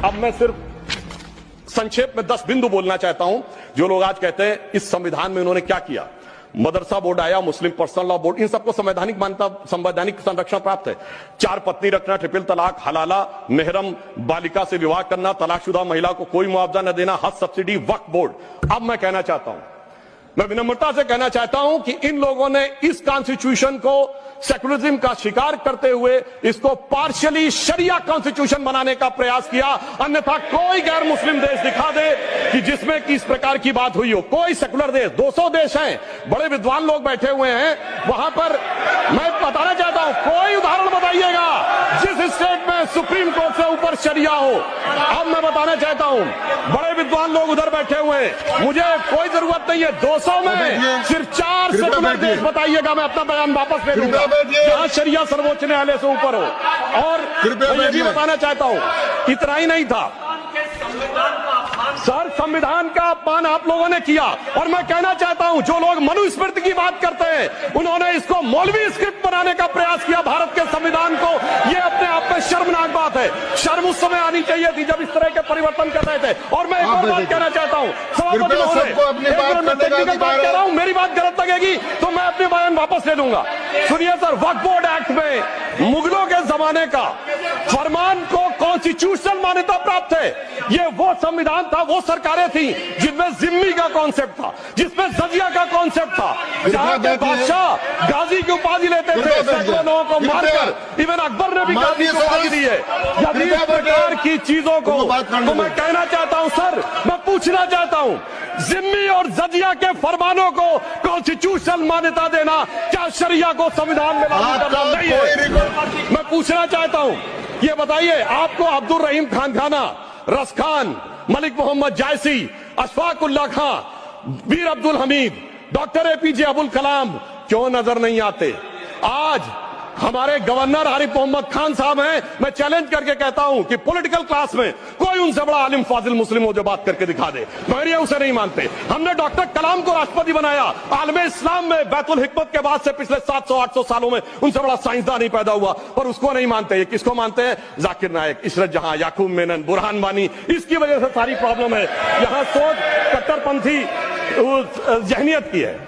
अब मैं सिर्फ संक्षेप में 10 बिंदु बोलना चाहता हूं। जो लोग आज कहते हैं इस संविधान में उन्होंने क्या किया, मदरसा बोर्ड आया, मुस्लिम पर्सनल लॉ बोर्ड, इन सबको संवैधानिक मान्यता, संवैधानिक संरक्षण प्राप्त है। 4 पत्नी रखना, ट्रिपल तलाक, हलाला, मेहरम बालिका से विवाह करना, तलाकशुदा महिला को कोई मुआवजा न देना, हज सब्सिडी, वक्फ बोर्ड। अब मैं कहना चाहता हूं, मैं विनम्रता से कहना चाहता हूं कि इन लोगों ने इस कॉन्स्टिट्यूशन को सेकुलरिज्म का शिकार करते हुए इसको पार्शियली शरिया कॉन्स्टिट्यूशन बनाने का प्रयास किया। अन्यथा कोई गैर मुस्लिम देश दिखा दे कि जिसमें कि इस प्रकार की बात हुई हो, कोई सेकुलर देश, 200 देश हैं, बड़े विद्वान लोग बैठे हुए हैं वहां पर। मैं बताना चाहता हूं, कोई उदाहरण बताइएगा जिस स्टेट में सुप्रीम कोर्ट से ऊपर शरिया हो। अब मैं बताना चाहता हूं, बड़े विद्वान लोग उधर बैठे हुए हैं, मुझे कोई जरूरत नहीं है 200 में सिर्फ 4 सेकुलर देश बताइएगा, मैं अपना बयान वापस ले लूंगा जहां शरिया सर्वोच्च न्यायालय से ऊपर हो। और मैं ये भी बताना चाहता हूं, इतना ही नहीं था सर, संविधान का अपमान आप लोगों ने किया। और मैं कहना चाहता हूं, जो लोग मनुस्मृति की बात करते हैं, उन्होंने इसको मौलवी स्क्रिप्ट बनाने का प्रयास किया भारत के संविधान को। यह अपने आप में शर्मनाक बात है। शर्म उस समय आनी चाहिए थी जब इस तरह के परिवर्तन कर रहे थे। और मैं एक और बात कहना चाहता हूं, सभापति महोदय, बात कह रहा हूं, मेरी बात गलत लगेगी तो मैं अपने बयान वापस ले लूंगा। सुनिए सर, वक्फ बोर्ड एक्ट में मुगलों के जमाने का फरमान को कॉन्स्टिट्यूशनल मान्यता प्राप्त है। ये वो संविधान था, वो सरकारें थी जिनमें जिम्मी का कॉन्सेप्ट था, जिसमें जजिया का कॉन्सेप्ट था, जहां के बादशाह गाजी की उपाधि लेते थे, सैकड़ों लोगों को मारकर। इवन अकबर ने भी गाजी की उपाधि दी है। यदि इस प्रकार की चीजों को तो मैं कहना चाहता हूं सर, मैं पूछना चाहता हूं, जिम्मी और जजिया के फरमानों को कॉन्स्टिट्यूशनल मान्यता देना क्या शरिया को संविधान में लागू करना नहीं है? मैं पूछना चाहता हूं, ये बताइए, आपको अब्दुल रहीम खान खाना, रस खान, मलिक मोहम्मद जायसी, अशफाक उल्लाह खां, वीर अब्दुल हमीद, डॉक्टर APJ अबुल कलाम क्यों नजर नहीं आते? आज हमारे गवर्नर आरिफ मोहम्मद खान साहब हैं। मैं चैलेंज करके कहता हूं कि पॉलिटिकल क्लास में कोई उनसे बड़ा आलिम फाजिल मुस्लिम हो जो बात करके दिखा दे, मगर उसे नहीं मानते। हमने डॉक्टर कलाम को राष्ट्रपति बनाया। आलमे इस्लाम में बैतुल हिकमत के बाद से पिछले 700-800 सालों में उनसे बड़ा साइंसदान नहीं पैदा हुआ, पर उसको नहीं मानते। ये किसको मानते हैं? जाकिर नायक, इशरत जहां, याकूब मेनन, बुरहान वानी। इसकी वजह से सारी प्रॉब्लम है। यहां सोच कट्टरपंथी जहनियत की है।